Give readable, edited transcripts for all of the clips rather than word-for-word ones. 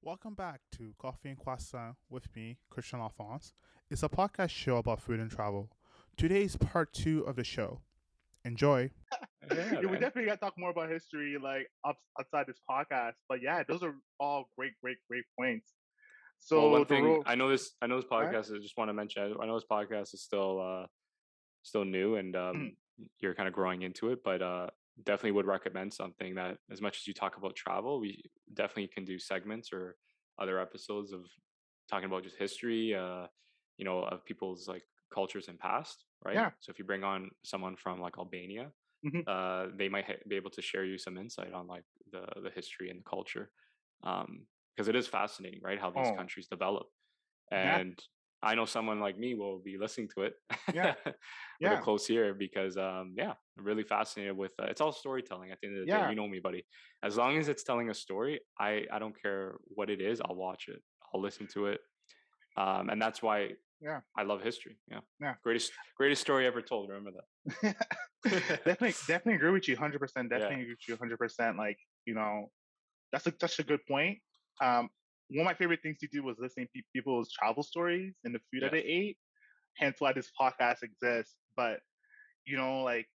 Welcome back to Coffee and Croissant with me, Christian Alphonse. It's a podcast show about food and travel. Today is part 2 of the show. Enjoy. Yeah, Yeah, we man. definitely got to talk more about history, like outside this podcast. But yeah, those are all great points. Well, So one the thing rule, I know this right? podcast. I just want to mention. I know this podcast is still new, and Mhm. you're kind of growing into it. But definitely would recommend something that, as much as you talk about travel, we definitely can do segments or other episodes of talking about just history. Of people's like cultures and past, right? Yeah. So if you bring on someone from like Albania, Hmm. they might be able to share you some insight on like the history and the culture, because it is fascinating, right, how these Oh, countries develop. yeah, And I know someone like me will be listening to it yeah, with a yeah, close ear because yeah, I'm really fascinated with it's all storytelling at the end of the day. yeah, You know me, buddy. As long as it's telling a story, I don't care what it is. I'll watch it, I'll listen to it. And that's why yeah, I love history. Yeah. yeah. Greatest story ever told. Remember that. Definitely agree with you, 100%. Yeah. Definitely agree with you, 100%. Like that's such a good point. Um, one of my favorite things to do was listening to people's travel stories and the food that Yes. they ate. Hence why this podcast exists. But like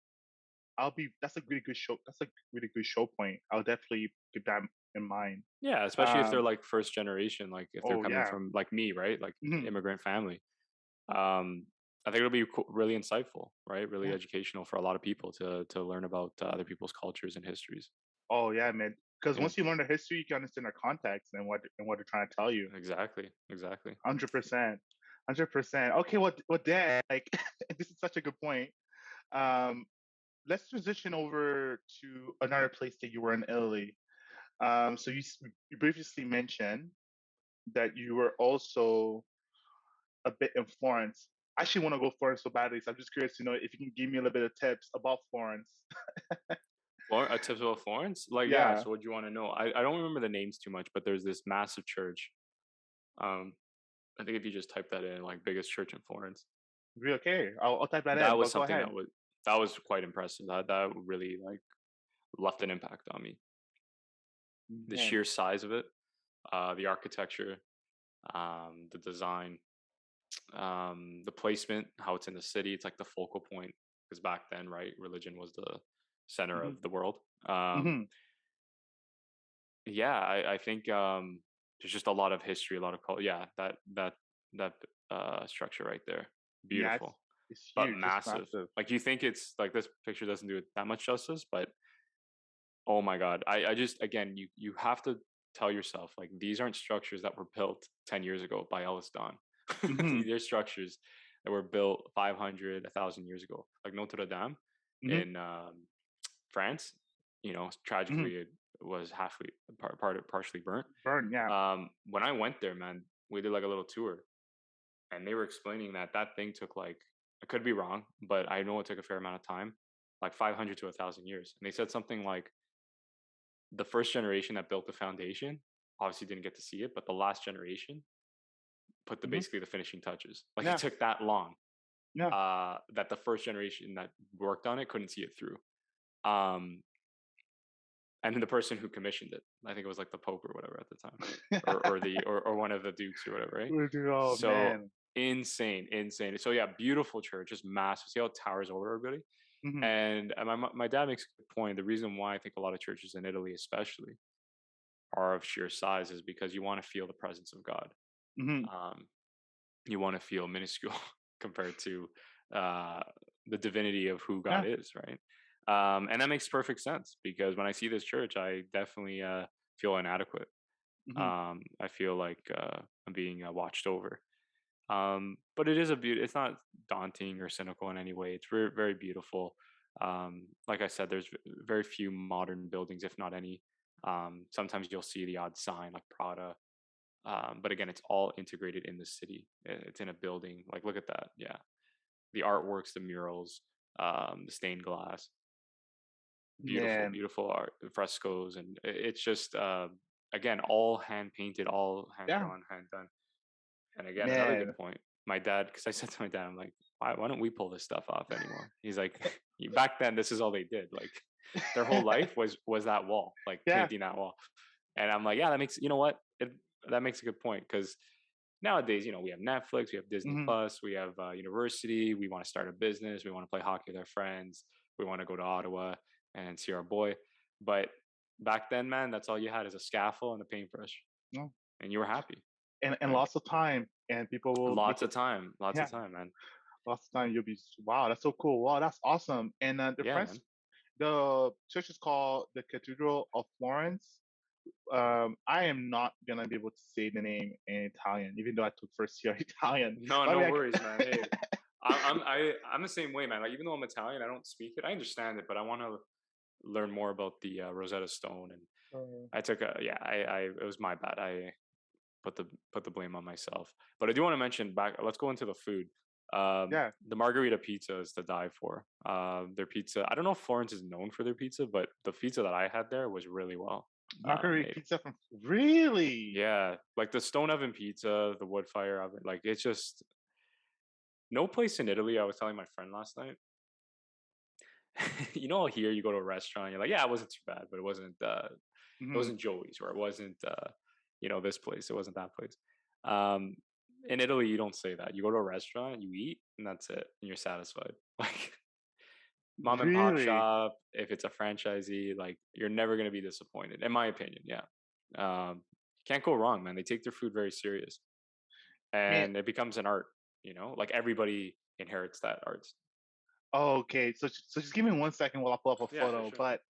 that's a really good show. That's a really good show point. I'll definitely keep that in mind. Yeah, especially if they're Um, like first generation, like if they're oh coming yeah. from like me, right? Like Mhm. immigrant family. I think it'll be really insightful, right? Really Yeah. educational for a lot of people to learn about other people's cultures and histories. Oh yeah, man. Because Yeah, once you learn the history, you can understand their context and what they're trying to tell you. exactly. 100%. 100%. Okay, well, Dan, like this is such a good point. Um, let's transition over to another place that you were in Italy. So you previously mentioned that you were also a bit in Florence. I actually want to go Florence so badly, so I'm just curious to know if you can give me a little bit of tips about Florence. Tips about Florence, like yeah. Yeah. So what do you want to know? I don't remember the names too much, but there's this massive church. Um, I think if you just type that in, like biggest church in Florence, Really? Okay. I'll type that that in, was but go something ahead. that was quite impressive. That really like left an impact on me. The Man. sheer size of it, the architecture, the design, the placement, how it's in the city. It's like the focal point because back then, right, religion was the center Hmm. of the world. Um, Hmm. yeah, I think there's just a lot of history, a lot of culture. Yeah, that structure right there, Yeah, beautiful, it's but huge. It's massive. massive. Like you think it's like this picture doesn't do it that much justice, but oh my god, I just again you have to tell yourself like these aren't structures that were built 10 years ago by Ellis Don. Hmm. These are structures that were built 500 1,000 years ago, like Notre Dame Hmm. in France. Hmm. Tragically it was halfway partially burnt. Burn. Yeah. When I went there, man, we did like a little tour, and they were explaining that thing took like, I could be wrong, but I know it took a fair amount of time, like 500 to 1,000 years. And they said something like the first generation that built the foundation obviously didn't get to see it, but the last generation put the Hmm. basically the finishing touches. Like it Yeah. took that long, Yeah. that the first generation that worked on it couldn't see it through. Um, and then the person who commissioned it, I think it was like the Pope or whatever at the time, or one of the dukes or whatever, right? Oh So man. insane. So yeah, beautiful church, just massive. See how it towers over everybody. Hmm. And my dad makes a good point. The reason why I think a lot of churches in Italy, especially, are of sheer size is because you want to feel the presence of God. Hmm. Um, you want to feel minuscule compared to uh, the divinity of who God Yeah. is, right? And that makes perfect sense because when I see this church, I definitely feel inadequate. Hmm. I feel like I'm being watched over. But it is it's not daunting or cynical in any way. It's very beautiful. Like I said, there's very few modern buildings, if not any. Sometimes you'll see the odd sign like Prada, but again, it's all integrated in the city. It's in a building. Like, look at that. Yeah, the artworks, the murals, the stained glass, Man. beautiful art, frescoes, and it's just again all hand painted, all hand Yeah. drawn, hand done. And again, another good Man. point. My dad, because I said to my dad, I'm like, why don't we pull this stuff off anymore? He's like, back then, this is all they did. Like, their whole life was that wall, like Yeah. painting that wall. And I'm like, yeah, that makes, you know what? that makes a good point because nowadays, we have Netflix, we have Disney Hmm. Plus, we have university. We want to start a business. We want to play hockey with our friends. We want to go to Ottawa and see our boy. But back then, man, that's all you had is a scaffold and a paintbrush, No. and you were happy. And Like lots of time, and people will make it. lots Yeah, of time, man. lots of time. You'll be wow, that's so cool. Wow, that's awesome. And Yeah, man. the church is called the Cathedral of Florence. I am not gonna be able to say the name in Italian, even though I took first year Italian. No, But I no mean, worries, man. Hey, I'm the same way, man. Like even though I'm Italian, I don't speak it. I understand it, but I want to learn more about the Rosetta Stone. And I took a yeah. I it was my bad. I put the blame on myself. But I do want to mention back. Let's go into the food. yeah, The margarita pizza is to die for. Their pizza. I don't know if Florence is known for their pizza, but the pizza that I had there was really well margarita made. pizza from really. Yeah, like the stone oven pizza, the wood fire oven. Like it's just no place in Italy. I was telling my friend last night. Here you go to a restaurant, you're like, yeah, it wasn't too bad, but it wasn't. It Hmm. wasn't Joey's, or it wasn't. This place. It wasn't that place. Um, in Italy, you don't say that. You go to a restaurant, you eat, and that's it, and you're satisfied. Like mom and pop Really, shop, if it's a franchisee, like you're never gonna be disappointed, in my opinion. Yeah, can't go wrong, man. They take their food very serious, man. and it becomes an art. Like everybody inherits that art. Oh, okay, so just give me 1 second while I pull up a Yeah, for photo. sure. But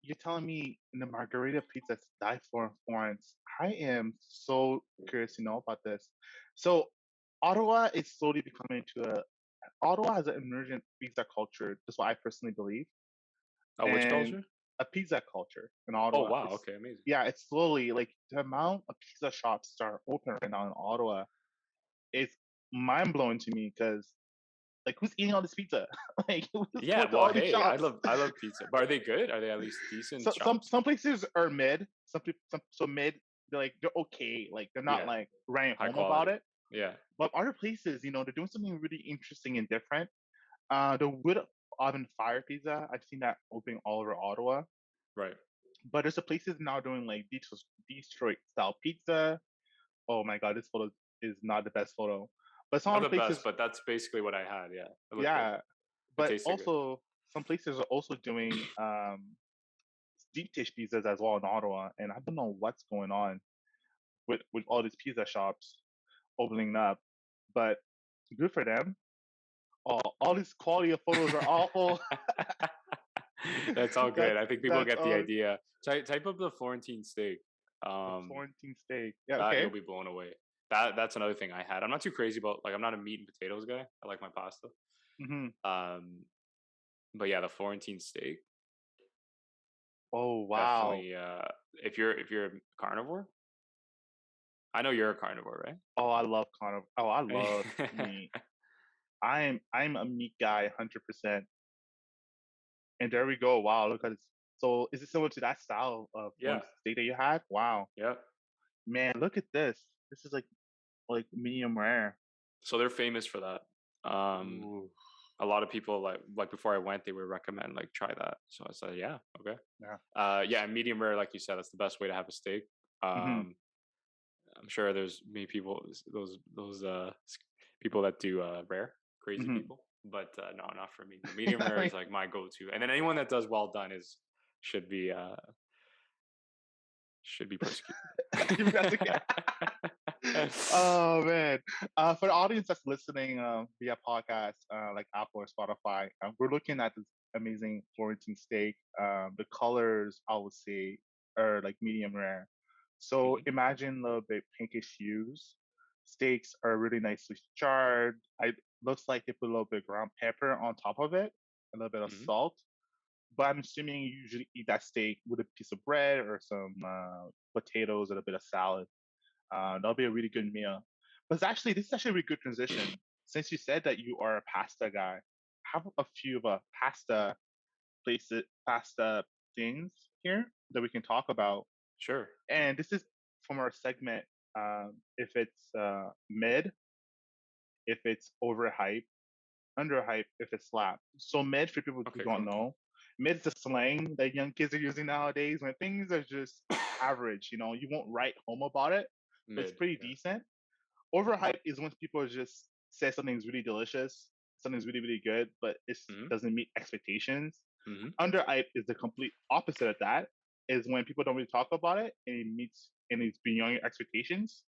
you're telling me the margarita pizza died for in Florence. I am so curious to know about this. So Ottawa is slowly becoming to a Ottawa has an emergent pizza culture. That's what I personally believe, Oh, which and culture? a pizza culture in Oh, Ottawa. wow. It's Okay, amazing. yeah, it's slowly like the amount of pizza shops that are open right now in Ottawa is mind blowing to me because like who's eating all this pizza? Like who's Yeah, going to well, all these hey, I shops? love I love pizza. But are they good? Are they at least decent So shops? some places are mid. Some mid. They're okay. Like they're not Yeah, like writing high home about quality. it. Yeah, But other places, they're doing something really interesting and different. The wood oven fire pizza, I've seen that opening all over Ottawa. right. But there's a places now doing like Detroit style pizza. Oh my god, this photo is not the best photo. But some Not other the best, places, but that's basically what I had. Yeah, it looked good. yeah. It But tasted good. also some places are also doing deep dish pizzas as well in Ottawa, and I don't know what's going on with all these pizza shops opening up, but good for them. All these quality of photos are awful. That's all good. that's I think people that's get the all. idea. Type up the Florentine steak. The Um, Florentine steak. Yeah. that Okay. you'll be blown away. That's another thing I had. I'm not too crazy about like I'm not a meat and potatoes guy. I like my pasta. Hmm. Um, but yeah, the Florentine steak Oh wow. definitely. If you're a carnivore, I know you're a carnivore, Oh, I love carnivore. Oh, I right? love meat. I'm a meat guy, 100%. And there we go. Wow, look at this. So, is it similar to that style of Yeah. Florentine steak that you had? Wow, Yep. man, look at this. This is like medium rare. So they're famous for that. Um, Ooh, a lot of people like before I went, they would recommend like try that. So I said, yeah, okay. yeah. Yeah, and medium rare, like you said, that's the best way to have a steak. Hmm. I'm sure there's many people, those people that do rare, crazy Hmm. people, but no, not for me. The medium rare is like my go-to, and then anyone that does well done is should be uh should be persecuted. Oh man. For the audience that's listening via podcast, like Apple or Spotify, we're looking at this amazing Florentine steak. The colors, I would say, are like medium rare. So Hmm. imagine a little bit pinkish hues. Steaks are really nicely charred. I looks like they put a little bit of ground pepper on top of it, a little bit of Hmm. salt. But I'm assuming you usually eat that steak with a piece of bread or some potatoes and a bit of salad. That'll be a really good meal. But this is actually a really good transition. Since you said that you are a pasta guy, have a few of pasta things here that we can talk about. Sure. And this is from our segment. If it's mid, if it's overhyped, underhyped, if it's slap. So mid, for people who Okay. don't Cool. know, Mid's the slang that young kids are using nowadays. When things are just average, you won't write home about it, but it's Mid. pretty Yeah. decent. Overhyped is when people just say something's really delicious, something's really, really good, but it Mm-hmm. doesn't meet expectations. Mm-hmm. Underhyped is the complete opposite of that. Is when people don't really talk about it and it's beyond your expectations.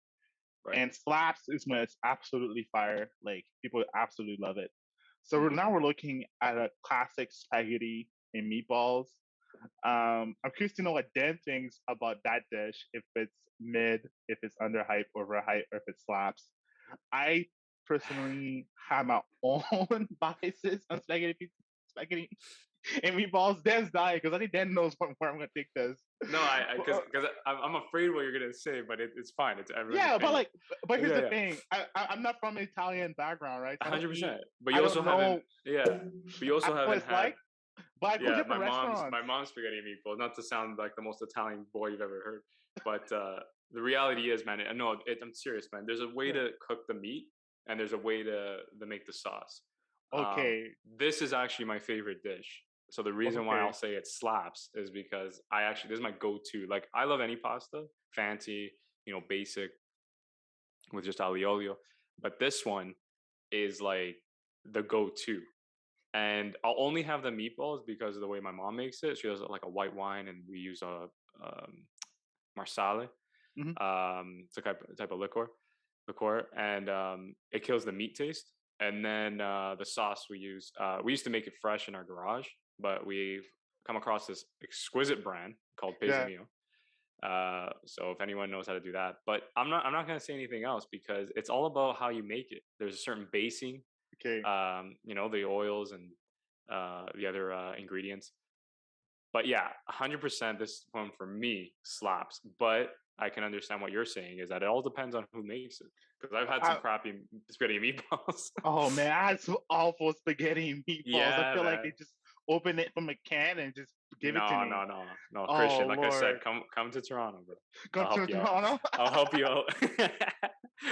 Right. And slaps is when it's absolutely fire. Like people absolutely love it. So Mm-hmm. now we're looking at a classic spaghetti and meatballs. I'm curious to know what Dan thinks about that dish. If it's mid, if it's underhyped, overhyped, or if it slaps. I personally have my own biases on spaghetti and meatballs. Dan's dying because I think Dan knows where I'm gonna take this. No, because I'm afraid what you're gonna say, but it's fine. It's everyone's Yeah, opinion. but here's the Yeah. thing. I'm not from an Italian background, right? So I don't 100%. eat. But I you don't also know. haven't. Yeah. But you I also don't know what haven't it's had. like. But I go to Yeah, different restaurants. my mom's spaghetti and meatballs. Not to sound like the most Italian boy you've ever heard, but the reality is, man. No, I'm serious, man. There's a way to cook the meat, and there's a way to make the sauce. Okay. This is actually my favorite dish. So the reason why I'll say it slaps is because this is my go-to. Like I love any pasta, fancy, basic, with just aglio olio, but this one is like the go-to. And I'll only have the meatballs because of the way my mom makes it. She does it like a white wine, and we use a marsale. Mhm. It's a type of liqueur, and it kills the meat taste. And then the sauce we use used to make it fresh in our garage, but we've come across this exquisite brand called Yeah. Pesamio. So if anyone knows how to do that, but I'm not going to say anything else because it's all about how you make it. There's a certain basing, Okay. the oils and the other ingredients. But yeah, 100%. This one for me slaps. But I can understand what you're saying is that it all depends on who makes it. Because I've had some crappy spaghetti meatballs. Oh man, I had some awful spaghetti and meatballs. Yeah, I feel like man. they just open it from a can and just give it to me. No, Oh, Christian. Like Lord. I said, come to Toronto, bro. Come I'll help to you Toronto. out. I'll help you out.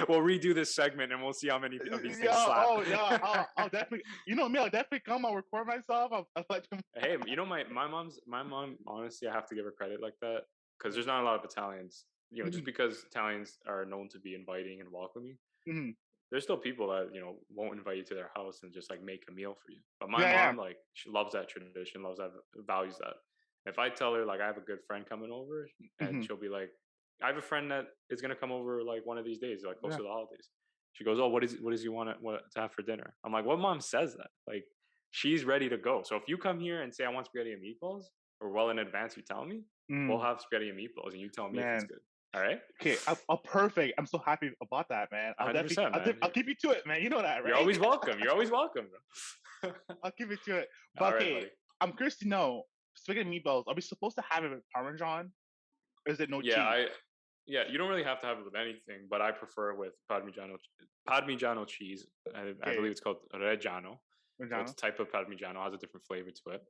We'll redo this segment and we'll see how many of these things slap. Oh yeah, I'll definitely. You know me, I'll definitely come. I'll record myself. I'll let them. Hey, my mom. Honestly, I have to give her credit like that because there's not a lot of Italians. Just because Italians are known to be inviting and welcoming, there's still people that won't invite you to their house and just like make a meal for you. But my mom, like, she loves that tradition, loves that, values that. If I tell her like I have a good friend coming over, and she'll be like, I have a friend that is gonna come over like one of these days, like close to the holidays. She goes, oh, what does you want to have for dinner? I'm like, what mom says that? Like, she's ready to go. So if you come here and say I want spaghetti and meatballs, or well in advance you tell me, we'll have spaghetti and meatballs, and you tell me if it's good. All right. Okay. Perfect. I'm so happy about that, man. I'll 100%, definitely. I'll keep you to it, man. You know that, right? You're always welcome. You're always welcome, bro. I'll keep it to it. But okay, buddy. I'm curious to know, spaghetti and meatballs. Are we supposed to have it with Parmesan, or is it no cheese? Yeah, you don't really have to have it with anything, but I prefer it with Parmigiano cheese. I believe it's called Reggiano. So it's a type of Parmigiano, has a different flavor to it.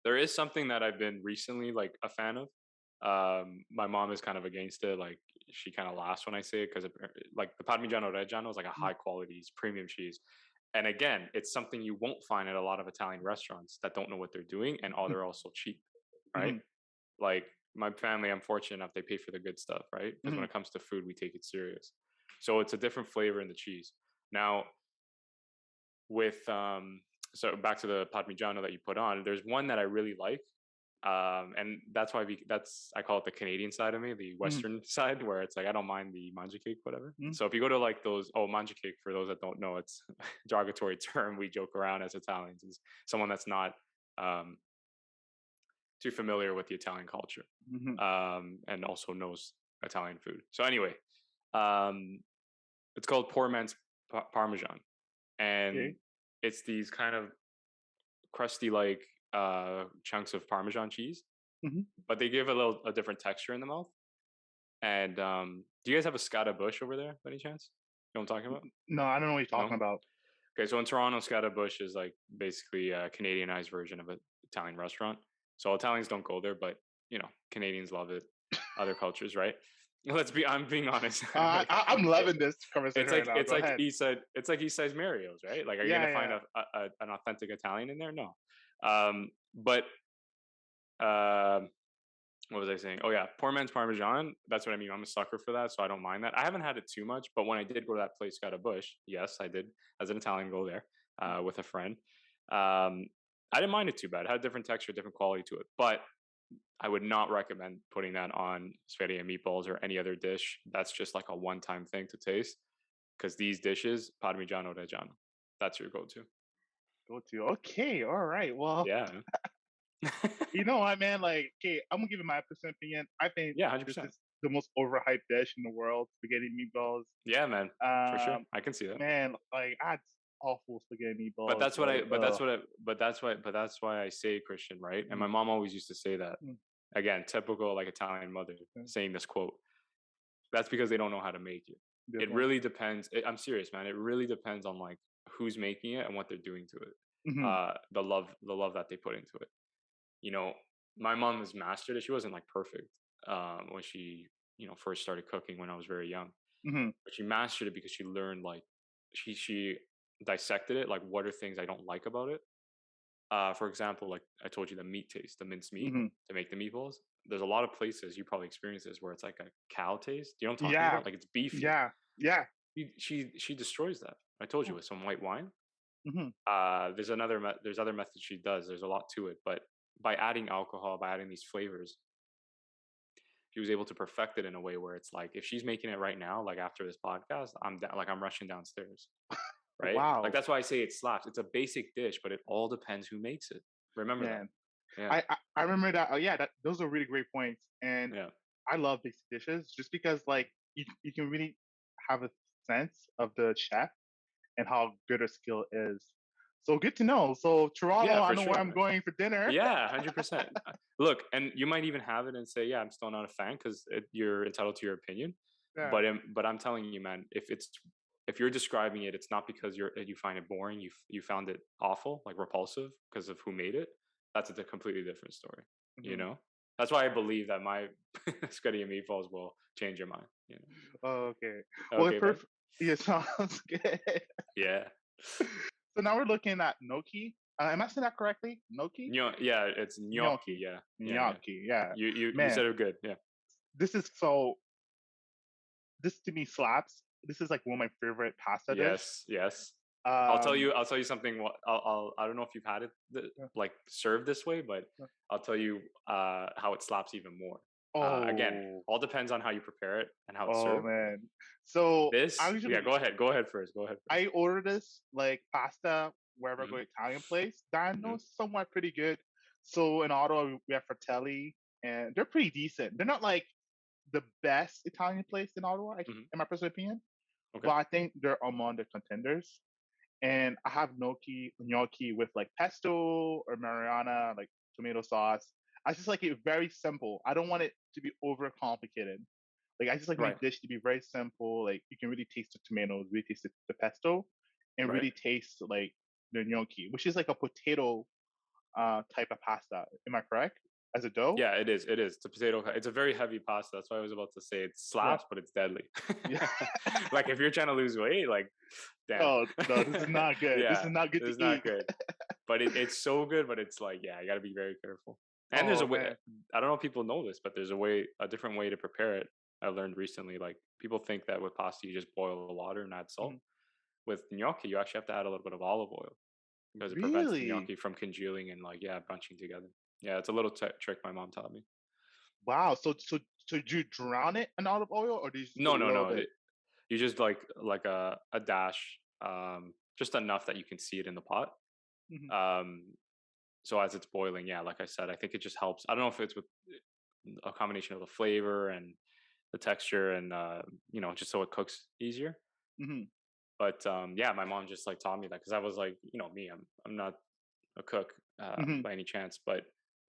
There is something that I've been recently like a fan of. My mom is kind of against it. Like, she kind of laughs when I say it because like the Parmigiano Reggiano is like a high quality premium cheese. And again, it's something you won't find at a lot of Italian restaurants that don't know what they're doing, and they're also cheap, right? Like, my family, I'm fortunate enough, they pay for the good stuff, right? Because when it comes to food, we take it serious. So it's a different flavor in the cheese. Now, with so back to the Parmigiano that you put on, there's one that I really like. And that's why I call it the Canadian side of me, the Western side, where it's like I don't mind the manja cake, whatever. So if you go to like those, manja cake, for those that don't know, it's a derogatory term we joke around as Italians, is someone that's not too familiar with the Italian culture, and also knows Italian food. So anyway, it's called poor man's Parmesan, and it's these kind of crusty like chunks of Parmesan cheese, but they give a different texture in the mouth. And do you guys have a Scada Bush over there by any chance? You know what I'm talking about? No, I don't know what you're talking about. Okay, so in Toronto, Scada Bush is like basically a Canadianized version of an Italian restaurant. So Italians don't go there, but Canadians love it. Other cultures, right? I'm being honest. I'm loving this conversation. It's like East Side Mario's, right? Like, are you gonna find an authentic Italian in there? No. But um what was I saying? Oh yeah, poor man's Parmesan. That's what I mean. I'm a sucker for that, so I don't mind that. I haven't had it too much, but when I did go to that place, got a bush. Yes, I did. As an Italian, go there with a friend. I didn't mind it too bad. It had a different texture, different quality to it, but I would not recommend putting that on spaghetti and meatballs or any other dish. That's just like a one-time thing to taste. Because these dishes, Parmigiano Reggiano, that's your go-to. Go to. Okay, all right. Well, Yeah. you know what, man? Like, okay, I'm gonna give you my personal opinion. I think Yeah, this 100%. is the most overhyped dish in the world, spaghetti meatballs. Yeah, man, for sure. Um, I can see that. man, like I had awful spaghetti But meatballs. that's what I. Like, But that's what I. But that's why I say Christian, right? And my mm, mom always used to say that. mm, Again, typical like Italian mother mm, saying this quote. That's because they don't know how to make it. It different. really depends. I'm serious, man. It really depends on like who's making it and what they're doing to it. Hmm. The love that they put into it. You know, my mom has mastered it. She wasn't like perfect when she, first started cooking when I was very young. Hmm. But she mastered it because she learned like she dissected it. Like, what are things I don't like about it? For example, like I told you, the meat taste, the minced meat Hmm. to make the meatballs. There's a lot of places you probably experience this where it's like a cow taste. Do you know what I'm talking Yeah, about? Like it's beefy. yeah, yeah. She destroys that. I told you with some white wine. Mm-hmm. There's other methods she does. There's a lot to it, but by adding alcohol, by adding these flavors, she was able to perfect it in a way where it's like if she's making it right now, like after this podcast, I'm rushing downstairs, right? Like Wow, that's why I say it slaps. It's a basic dish, but it all depends who makes it. Remember that. man. Yeah, I remember that. Oh yeah, those are really great points. And yeah, I love basic dishes just because like you can really have a sense of the chef and how good her skill is. So good to know. So yeah, Toronto, I for know where sure, I'm man. going for dinner. Yeah, 100%. Look, and you might even have it and say, "Yeah, I'm still not a fan," because you're entitled to your opinion. Yeah. But I'm telling you, man, if you're describing it, it's not because you find it boring. You found it awful, like repulsive, because of who made it. That's a completely different story. You Hmm. know, that's why I believe that my spaghetti and meatballs will change your mind. You Oh, okay. know? Well, Okay, bud. perfect. Yeah, sounds good. Yeah. So now we're looking at gnocchi. Am I saying that correctly? Gnocchi? Yeah, it's gnocchi. Gnocchi. Yeah, yeah, yeah. Gnocchi. Yeah. You Man, said it good. Yeah. this is so. This to me slaps. This is like one of my favorite pasta dish. Yes, yes. Um. I'll tell you something. I don't know if you've had it like served this way, but I'll tell you how it slaps even more. Again, Oh. all depends on how you prepare it and how it's Oh served. man. So I Yeah, usually go ahead first. Go ahead first. I order this like pasta wherever I go Hmm. Italian place that I know Hmm. is somewhat pretty good. So in Ottawa we have Fratelli and they're pretty decent. They're not like the best Italian place in Ottawa, Hmm. in my personal opinion, Okay. but I think they're among the contenders. And I have gnocchi with like pesto or Mariana, like tomato sauce. I just like it very simple. I don't want it to be overcomplicated. Like I just like my Right. dish to be very simple. Like you can really taste the tomatoes, really taste the pesto, and Right. really taste like the gnocchi, which is like a potato type of pasta. Am I correct? As a dough? Yeah, it is. It is. It's a potato. It's a very heavy pasta. That's why I was about to say it Yeah. slaps, but it's deadly. Yeah. Like if you're trying to lose weight, like, damn. Oh no, this is not good. This Yeah, is not good this is to not eat. good. But it's so good. But it's like, yeah, you got to be very careful. And there's a Oh way. man. I don't know if people know this, but there's a different way to prepare it. I learned recently. Like people think that with pasta you just boil the water and add salt. Mhm. With gnocchi, you actually have to add a little bit of olive oil because it prevents the Really? gnocchi from congealing and like bunching together. Yeah, it's a little trick my mom taught me. Wow. So do you drown it in olive oil or do you just put No, a no, little no. bit? You just like a dash, just enough that you can see it in the pot. Mhm. Um, so as it's boiling, yeah, like I said, I think it just helps. I don't know if it's with a combination of the flavor and the texture and just so it cooks easier. Mhm. But yeah, my mom just like taught me that because I was like, me, I'm not a cook Mhm. by any chance, but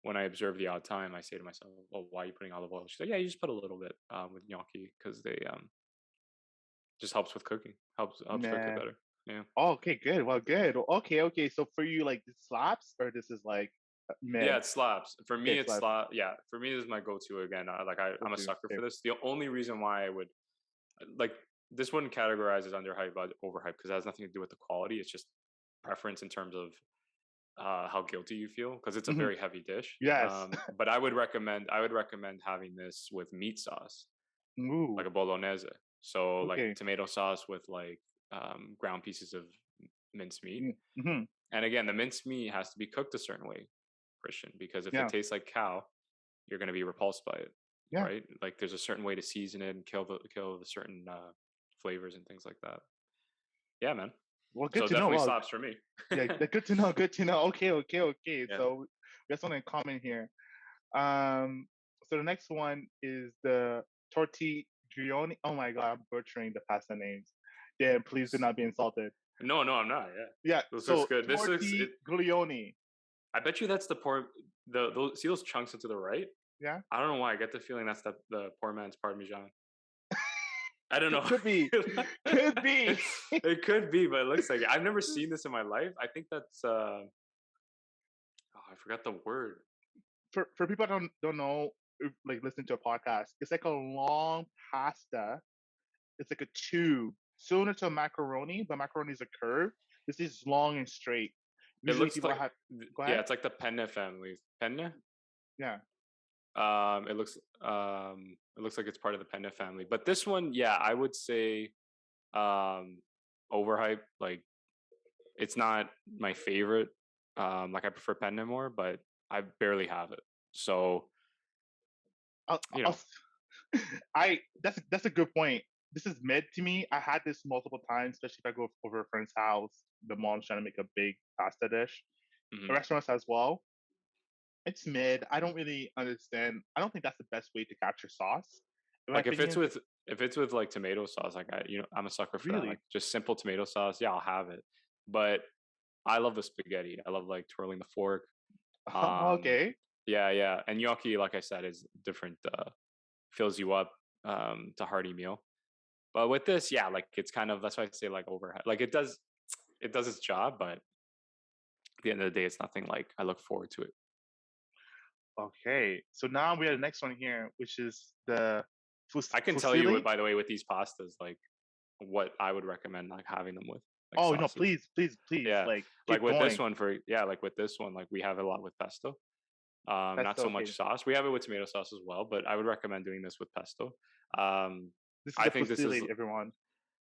when I observe the odd time, I say to myself, "Oh, why are you putting olive oil?" She's like, "Yeah, you just put a little bit with gnocchi because they just helps with cooking, helps cook it Nah. better." Yeah. Oh, okay, good. Well, good. Okay, okay. So for you, like this slaps or this is like Yeah, mid? it slaps. For Okay, me, it it's slaps. slap. Yeah, for me, this is my go-to again. I'm a Okay. sucker for Okay. this. The only reason why I would like this wouldn't categorize as underhyped, but overhyped because it has nothing to do with the quality. It's just preference in terms of how guilty you feel because it's a Mhm. very heavy dish. Yes. But I would recommend having this with meat sauce, like Ooh. a bolognese. So like Okay. tomato sauce with like ground pieces of minced meat. Mm-hmm. And again, the minced meat has to be cooked a certain way, Christian, because if it Yeah. tastes like cow, you're going to be repulsed by it, Yeah. right? Like there's a certain way to season it and kill the certain flavors and things like that. Yeah, man. Well, So good it to know. definitely Well, slaps for me. yeah, good to know. Good to know. Okay. Okay. Okay. Yeah. So we have something in common here. Um. So the next one is the tortiglione. Oh my God, I'm butchering the pasta names. Yeah. Please do not be insulted. No, no, I'm not. Yeah, Yeah. this looks So good. This looks. tortiglione. I bet you that's the poor. See those chunks to the right. Yeah. I don't know why. I get the feeling that's the poor man's Parmesan. I don't know. Could be. Could be. It could be, but it looks like it. I've never seen this in my life. I think that's I forgot the word. For people that don't know, like listen to a podcast, it's like a long pasta. It's like a tube, similar to a macaroni, but macaroni is a curve. This is long and straight. It Usually looks people like have. Go yeah, ahead. it's like the penne family. Penne? Yeah. It looks like it's part of the penne family. But this one, yeah, I would say overhyped. Like it's not my favorite. Like I prefer penne more, but I barely have it. So, I'll, you I'll, know, that's a good point. This is mid to me. I had this multiple times, especially if I go over a friend's house. The mom's trying to make a big pasta dish. mhm. Restaurants as well. It's mid. I don't really understand. I don't think that's the best way to capture sauce. In my Like opinion, if it's with like tomato sauce, like I'm a sucker for that. Like really. just simple tomato sauce, yeah, I'll have it. But I love the spaghetti. I love like twirling the fork. Um, Okay. yeah, yeah. And gnocchi, like I said, is different. Fills you up to hearty meal. But with this, yeah, like it's kind of that's why I say like overhead. Like it does its job, but at the end of the day, it's nothing like I look forward to it. Okay. So now we have the next one here, which is the I can tell you, fusilli. by the way, with these pastas, like what I would recommend like having them with, like Oh no! sauces. Please, please, please! Yeah, Like like keep with this going. one like with this one, like we have a lot with pesto. That's Not so okay. much sauce. We have it with tomato sauce as well, but I would recommend doing this with pesto. Um, This is I the think this is fusilli, everyone.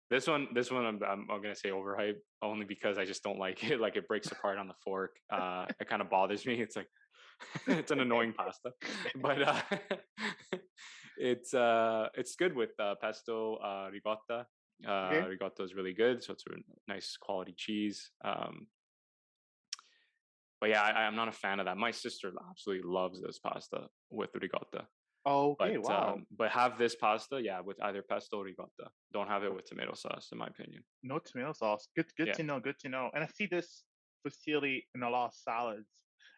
this one. I'm gonna say overhyped only because I just don't like it. Like it breaks apart on the fork. It kind of bothers me. It's like it's an annoying pasta, but it's good with pesto ricotta. Okay. Ricotta is really good, so it's a nice quality cheese. But yeah, I'm not a fan of that. My sister absolutely loves this pasta with ricotta. Okay. Wow. But have this pasta, yeah, with either pesto or ricotta. Don't have it with tomato sauce, in my opinion. No tomato sauce. Good. Good Yeah. to know. Good to know. And I see this fusilli in a lot of salads,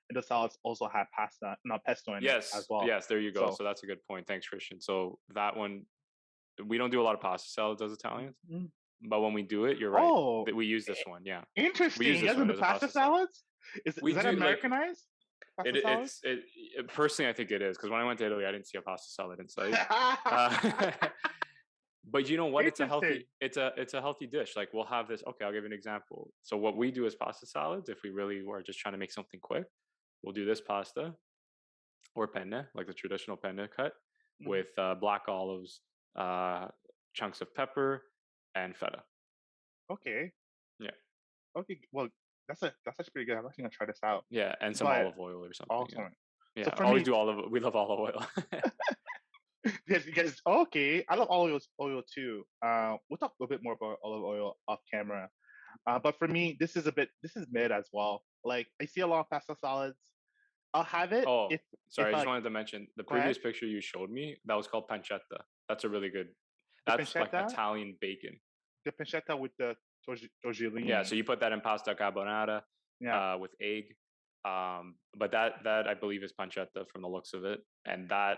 and the salads also have pasta, not pesto in it as Yes, well. yes, there you go. So. So that's a good point. Thanks, Christian. So that one, we don't do a lot of pasta salads as Italians, Mm. but when we do it, you're right. Oh, That we use this one. Yeah, we interesting. use You this guys don't one do as a pasta pasta salad. salads? We Is that do like Americanized pasta salad? personally, I think it is because when I went to Italy, I didn't see a pasta salad in sight. Uh, but you know what? Interesting. It's a healthy dish. Like we'll have this. Okay, I'll give you an example. So what we do is pasta salads. If we really were just trying to make something quick, we'll do this pasta or penne, like the traditional penne cut, Mhm. with black olives, chunks of pepper, and feta. Okay. Yeah, Okay. Well, that's actually pretty good. I'm actually gonna try this out. yeah, and some But olive oil or something. Yeah, awesome. So yeah. for Always me, do olive. We love olive oil. yes, you guys. Okay, I love olive oil too. We'll talk a little bit more about olive oil off camera. But for me, this is mid as well. Like I see a lot of pasta salads. I'll have it Oh, if sorry. I just wanted to mention the go ahead. previous picture you showed me. That was called pancetta. That's a really good. The That's like pancetta, Italian bacon. the pancetta with the Yeah. tortellini. So you put that in pasta carbonara Yeah. with egg. But that I believe is pancetta from the looks of it, and that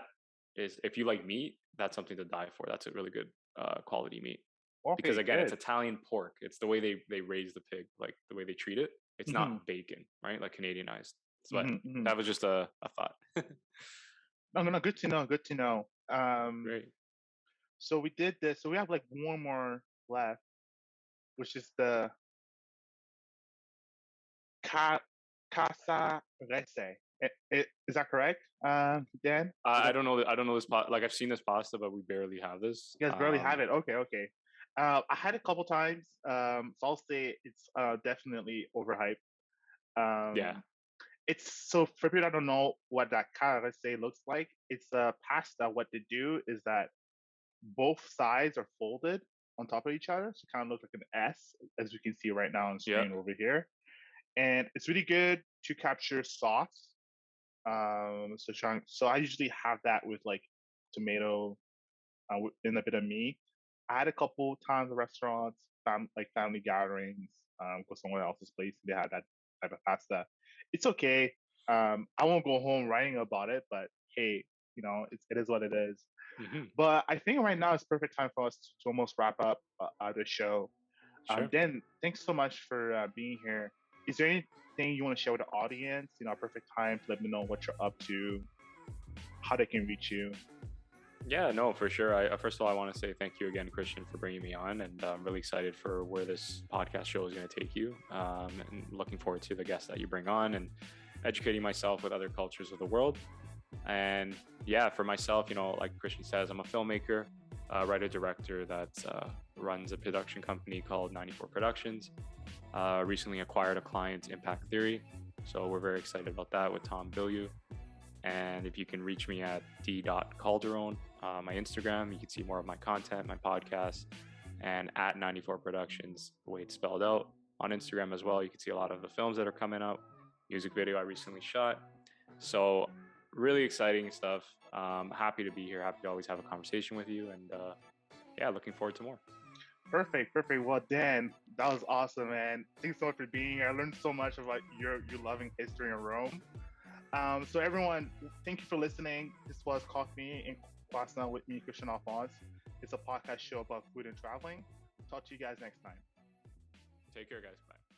is if you like meat, that's something to die for. That's a really good quality meat because Okay, again, it's good. Italian pork. It's the way they raise the pig, like the way they treat it. It's Hmm. not bacon, right? Like Canadianized. But Hmm. Hmm. that was just a thought. No, no, no. Good to know. Good to know. Great. So we did this. So we have like one more left, which is the ca Casa Rese. Is that correct, Dan? I don't know. I don't know this. Like I've seen this pasta, but we barely have this. You guys barely have it. Okay, okay. I had it a couple times. So I'll say it's definitely overhyped. Yeah. It's so for people that don't know what that caresse looks like, it's a pasta. What they do is that both sides are folded on top of each other, so it kind of looks like an S, as you can see right now on Yeah. screen over here. And it's really good to capture sauce. So I usually have that with like tomato and a bit of meat. I had a couple times at restaurants, like family gatherings, go somewhere else's place, and they had that type of pasta. It's okay. I won't go home writing about it, but hey, it is what it is. Mm-hmm. But I think right now it's perfect time for us to almost wrap up the show. Sure. Dan, thanks so much for being here. Is there anything you want to share with the audience? A perfect time to let me know what you're up to, how they can reach you. Yeah, no, for sure. First of all, I want to say thank you again, Christian, for bringing me on, and I'm really excited for where this podcast show is going to take you. And looking forward to the guests that you bring on and educating myself with other cultures of the world. And yeah, for myself, like Christian says, I'm a filmmaker, writer-director that runs a production company called 94 Productions. Recently acquired a client, Impact Theory, so we're very excited about that with Tom Bilyeu. And if you can reach me at d.calderon, my Instagram, you can see more of my content, my podcast, and at 94 Productions, the way it's spelled out. On Instagram as well, you can see a lot of the films that are coming out, music video I recently shot. So really exciting stuff. Happy to be here. Happy to always have a conversation with you. And yeah, looking forward to more. Perfect. Well, Dan, that was awesome, man. Thanks so much for being here. I learned so much about your loving history in Rome. So everyone, thank you for listening. This was Coffee and Croissant with me, Christian Alphonse. It's a podcast show about food and traveling. Talk to you guys next time. Take care, guys. Bye.